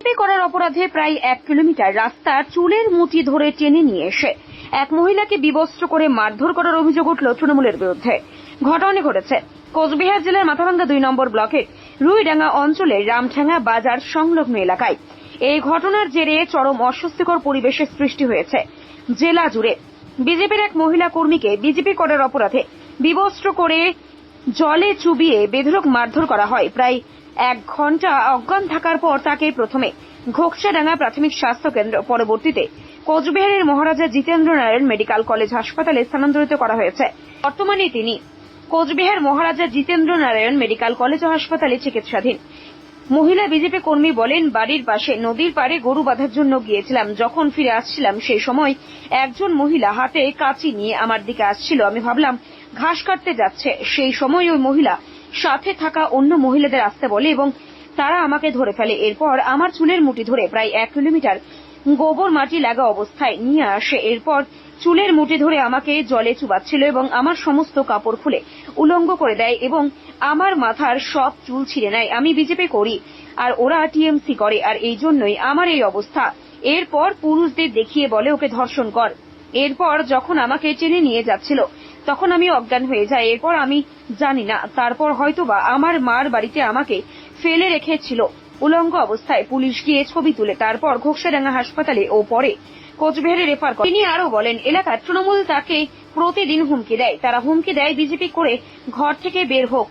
BJP করার অপরাধে প্রায় 1 কিলোমিটার রাস্তা চুলের মুঠি ধরে টেনে নিয়ে এসে এক মহিলাকে বিবস্ত্র করে মারধর করার অভিযোগ উঠল তৃণমূলের বিরুদ্ধে। ঘটনা ঘটেছে কোচবিহার জেলার মাথাভাঙ্গা 2 নম্বর ব্লকের রুইডাঙ্গা অঞ্চলের রামঠাঙ্গা বাজার সংলগ্ন এলাকায়। এই ঘটনার জেরে চরম অস্বস্তিকর পরিবেশের সৃষ্টি হয়েছে জেলা জুড়ে। বিজেপির এক মহিলা কর্মীকে বিজেপি করার অপরাধে বিবস্ত্র করে জলে চুবিয়ে বেধড়ক মারধর করা হয়। প্রায় 1 ঘন্টা অজ্ঞান থাকার পর তাকে প্রথমে ঘোকসাডাঙ্গা প্রাথমিক স্বাস্থ্য কেন্দ্র, পরবর্তীতে কোচবিহারের মহারাজা জিতেন্দ্র নারায়ণ মেডিকেল কলেজ হাসপাতালে স্থানান্তরিত করা হয়েছে। বর্তমানে তিনি কোচবিহার মহারাজা জিতেন্দ্র নারায়ণ মেডিকেল কলেজ ও হাসপাতালে চিকিৎসাধীন। মহিলা বিজেপি কর্মী বলেন, বাড়ির পাশে নদীর পাড়ে গরু বাঁধার জন্য গিয়েছিলাম। যখন ফিরে আসছিলাম সেই সময় একজন মহিলা হাতে কাঁচি নিয়ে আমার দিকে আসছিল। আমি ভাবলাম ঘাস কাটতে যাচ্ছে। সেই সময় ওই মহিলা সাথে থাকা অন্য মহিলাদের আসতে বলে এবং তারা আমাকে ধরে ফেলে। এরপর আমার চুলের মুঠি ধরে প্রায় 1 কিলোমিটার গোবর মাটি লাগা অবস্থায় নিয়ে আসে। এরপর চুলের মুঠি ধরে আমাকে জলে চুবাচ্ছিল এবং আমার সমস্ত কাপড় খুলে উলঙ্গ করে দেয় এবং আমার মাথার সব চুল ছিঁড়ে নেয়। আমি বিজেপি করি আর ওরা টিএমসি করে, আর এই জন্যই আমার এই অবস্থা। এরপর পুরুষদের দেখিয়ে বলে ওকে ধর্ষণ কর। এরপর যখন আমাকে টেনে নিয়ে যাচ্ছিল তখন আমি অজ্ঞান হয়ে যাই। এরপর আমি জানি না, তারপর হয়তোবা আমার মার বাড়িতে আমাকে ফেলে রেখেছিল উলঙ্গ অবস্থায়। পুলিশ গিয়ে ছবি তুলে তারপর ঘোকসাডাঙ্গা হাসপাতালে ও পরে কোচবিহারে রেফার করে। তিনি আরো বলেন, এলাকার তৃণমূল তাকে প্রতিদিন হুমকি দেয়। তারা হুমকি দেয় বিজেপি করে ঘর থেকে বের হোক,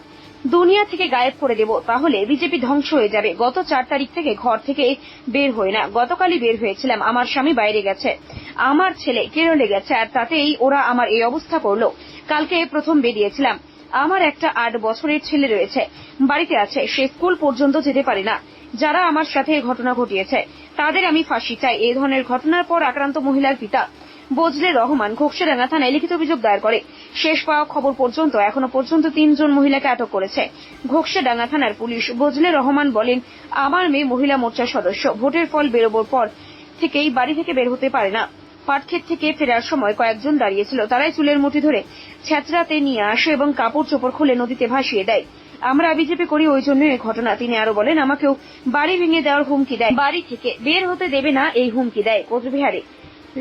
দুনিয়া থেকে গায়েব করে দেব, তাহলে বিজেপি ধ্বংস হয়ে যাবে। গত 4 তারিখ থেকে ঘর থেকে বের হই না। গতকালই বের হয়েছিলাম। আমার স্বামী বাইরে গেছে, আমার ছেলে কেরলে গেছে, আর তাতেই ওরা আমার এই অবস্থা করলো। কালকে প্রথম বেরিয়েছিলাম। আমার একটা 8 বছরের ছেলে রয়েছে, বাড়িতে আছে, সে স্কুল পর্যন্ত যেতে পারে না। যারা আমার সাথে এই ঘটনা ঘটিয়েছে তাদের আমি ফাঁসি চাই। এই ধরনের ঘটনার পর আক্রান্ত মহিলার পিতা বজলে রহমান ঘোকসাডাঙ্গা থানায় লিখিত অভিযোগ দায়ের করে। শেষ পাওয়া খবর পর্যন্ত এখনো পর্যন্ত 3 জন মহিলাকে আটক করেছে ঘোকসাডাঙ্গা থানার পুলিশ। বজলে রহমান বলেন, আমার মেয়ে মহিলা মোর্চার সদস্য। ভোটের ফল বেরোবার পর থেকেই বাড়ি থেকে বের হতে পারে না। পাটক্ষেত থেকে ফেরার সময় কয়েকজন দাঁড়িয়েছিল, তারাই চুলের মুঠি ধরে ছেঁচড়াতে নিয়ে আসে এবং কাপড় চোপড় খুলে নদীতে ভাসিয়ে দেয়। আমরা বিজেপি করি, ওই জন্য এই ঘটনা। তিনি আরো বলেন, আমাকেও বাড়ি ভেঙে দেওয়ার হুমকি দেয়, বাড়ি থেকে বের হতে দেবে না এই হুমকি দেয়। কোচবিহারে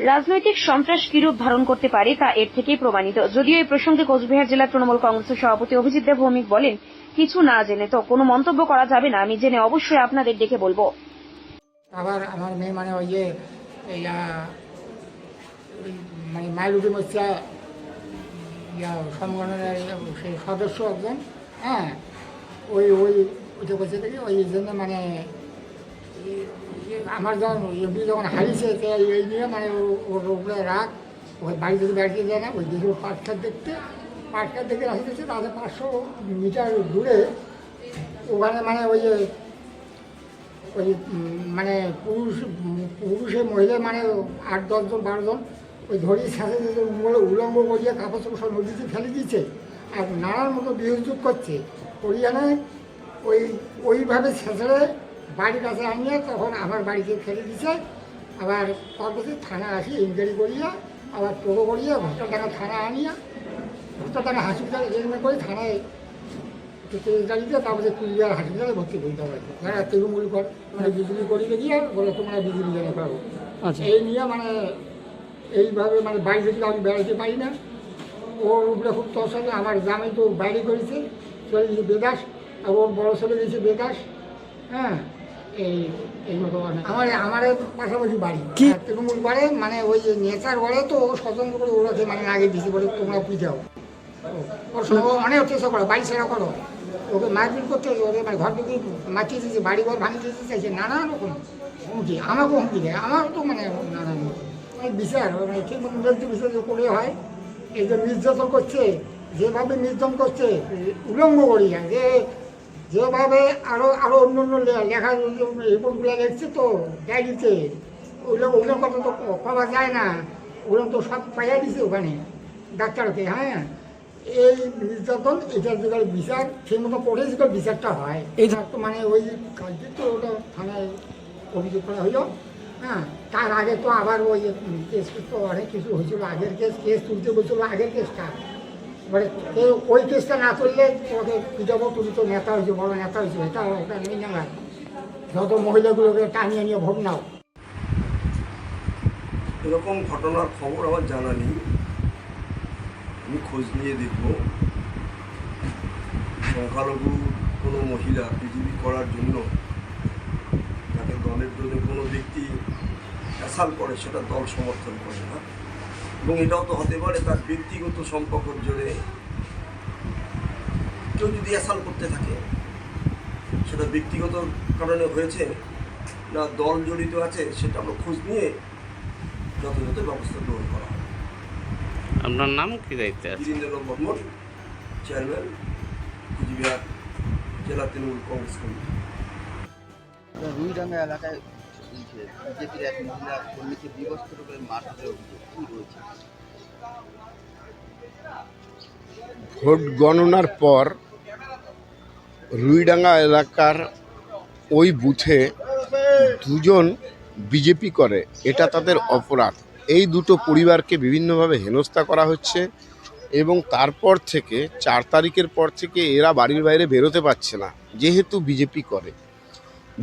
রাজনৈতিক সন্ত্রাস কি রূপ ধারণ করতে পারে তা এর থেকেই প্রমাণিত। যদিও এই প্রসঙ্গে কোচবিহার জেলা তৃণমূল কংগ্রেসের সভাপতি অভিজিৎ দেব ভৌমিক বলেন, কিছু না জেনে তো কোনো মন্তব্য করা যাবে না। আমি জেনে অবশ্যই আপনাদের ডেকে বলবো। আবার আমার মেয়ে মানে ওই যে মানে মাইলুটি মোর্চা সংগঠনের সেই সদস্য একজন, হ্যাঁ, ওইটা বলছে দেখি ওই জন্য মানে আমার যখন হারিয়েছে এই নিয়ে মানে ওর উপরে রাগ, ওই বাড়ি থেকে বেড়াতে যায় না। ওই দিকে পাটখাত দেখতে আসতেছে তাদের 500 মিটার দূরে ওখানে মানে ওই মানে পুরুষে মহিলা মানে 8-10 জন 12 জন ওই ধরিয়ে সাথে উলঙ্গ করিয়ে কাপড় চোপড় সব নদীতে ফেলে দিচ্ছে আর নানার মতো বিয়োগ করছে। করিয়ানে ওইভাবে ছেঁচড়ে বাড়ির কাছে আনিয়ে তখন আমার বাড়িতে ফেলে দিচ্ছে। আবার পরবর্তী থানা আসি ইনকোয়ারি করিয়া আবার টোটো করিয়া ঘোকসাডাঙ্গা থানা আনিয়া ঘোকসাডাঙ্গা হাসপাতালে এমনি করে থানায় গাড়িতে তারপরে কুচবিহার হাসপাতালে ভর্তি করতে হবে। যারা তৃণমূল মানে বিজেপি করিতে গিয়ে বলে তোমরা বিজেপি জানে পাবো। এই নিয়ে মানে এইভাবে মানে বাড়ি থেকে আমি বেড়াতে পারি না। ওর উপরে খুব তসলে আমার গ্রামে তো বাইরে করেছে, চলে গেছে বেদাস, আর ওর বড় ছেলে গেছে বেদাস। হ্যাঁ, এই মতো আমার পাশাপাশি বাড়ি তৃণমূল বাড়ে মানে ওই যে নেচার বলে তো স্বতন্ত্র করে ওরাকে মানে আগে দিয়েছে বলে তোমরা পিঠাও। ওর সঙ্গে অনেক চেষ্টা করো, বাড়ি ছেড়া করো, ওকে মারপিট করতে ওকে মানে ঘর থেকে মাটিয়ে দিয়েছে, বাড়ি ঘর ভাঙিয়ে দিতে চাইছে, নানা রকম হুমকি। আমাকেও হুমকি দেয়, আমারও তো মানে নানান বিচার মানে ঠিক মতো ব্যক্তি বিচার করে হয়। এই যে নির্যাতন করছে, যেভাবে নির্যাতন করছে উলঙ্গ করিয়া, যেভাবে আরো অন্য লেখা রিপোর্টগুলো লিখছে তো ডায়েরিতে, ওগুলোর কথা তো পাওয়া যায় না। ওগুলো তো সব পাইয়া দিছে ওখানে ডাক্তারকে। হ্যাঁ, এই নির্যাতন এটার যে বিচার সেই মতো করে যে বিচারটা হয় এটা তো মানে ওই কালকে তো ওটা থানায় অভিযোগ করা হইল। হ্যাঁ, তার আগে তো আবার ওই কেস তো অনেক কিছু হয়েছিল, আগের কেস তুলতে বলছিল, আগের কেসটা মানে ওই কেসটা না তুললে তোমাকে পিটাবো, তুমি তো নেতা হয়েছে, বড় নেতা হয়েছে, এটা নেই জানা। যত মহিলাগুলোকে টানিয়ে নিয়ে ভোট নাও। এরকম ঘটনার খবর আমার জানা নেই, আমি খোঁজ নিয়ে দেখব। সংখ্যালঘু কোনো মহিলা বিজেপি করার জন্য তাকে দলের জন্য কোনো ব্যক্তি অ্যাসাল করে, সেটা দল সমর্থন করে না। এবং এটাও তো হতে পারে তার ব্যক্তিগত সম্পর্কের জোরে কেউ যদি অ্যাসাল করতে থাকে, সেটা ব্যক্তিগত কারণে হয়েছে না দল জড়িত আছে, সেটা আমরা খোঁজ নিয়ে যথাযথ ব্যবস্থা গ্রহণ করা হয়। আপনার নাম কি দায়িত্বে আছে? বীরেন্দ্রনাথ বর্মন, চেয়ারম্যান, কুচবিহার জেলা তৃণমূল কংগ্রেস কমিটি। রুইডাঙ্গা এলাকায় বিজেপির এক মহিলা কর্মীকে বিবস্ত্র করে মারধরের অভিযোগ কি রয়েছে? ভোট গণনার পর রুইডাঙ্গা এলাকার ওই বুথে দুজন বিজেপি করে, এটা তাদের অপরাধ। এই দুটো পরিবারকে বিভিন্নভাবে হেনস্থা করা হচ্ছে এবং তারপর থেকে 4 তারিখের পর থেকে এরা বাড়ির বাইরে বেরোতে পারছে না, যেহেতু বিজেপি করে।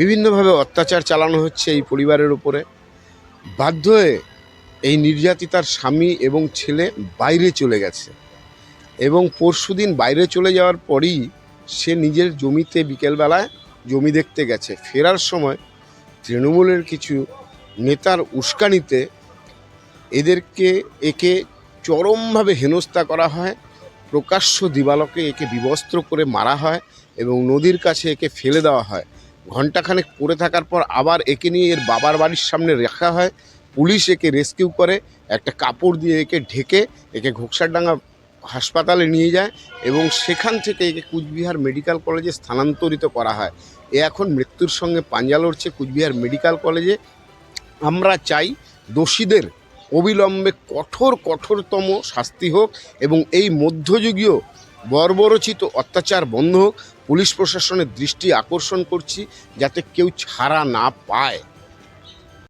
বিভিন্নভাবে অত্যাচার চালানো হচ্ছে এই পরিবারের উপরে। বাধ্য হয়ে এই নির্যাতিতার স্বামী এবং ছেলে বাইরে চলে গেছে এবং পরশুদিন বাইরে চলে যাওয়ার পরই সে নিজের জমিতে বিকেলবেলায় জমি দেখতে গেছে। ফেরার সময় তৃণমূলের কিছু নেতার উস্কানিতে একে চরমভাবে হেনস্থা করা হয়, প্রকাশ্য দিবালোকে একে বিবস্ত্র করে মারা হয় এবং নদীর কাছে একে ফেলে দেওয়া হয়। ঘণ্টাখানেক পড়ে থাকার পর আবার একে নিয়ে এর বাবার বাড়ির সামনে রাখা হয়। পুলিশ একে রেস্কিউ করে, একটা কাপড় দিয়ে একে ঢেকে একে ঘোকসারডাঙ্গা হাসপাতালে নিয়ে যায় এবং সেখান থেকে একে কুচবিহার মেডিকেল কলেজে স্থানান্তরিত করা হয়। এ এখন মৃত্যুর সঙ্গে পাঞ্জা লড়ছে কুচবিহার মেডিকেল কলেজে। আমরা চাই দোষীদের অবিলম্বে কঠোরতম শাস্তি হোক এবং এই মধ্যযুগীয় বর্বরচিত অত্যাচার বন্ধ হোক। পুলিশ প্রশাসনের দৃষ্টি আকর্ষণ করছি যাতে কেউ ছাড়া না পায়।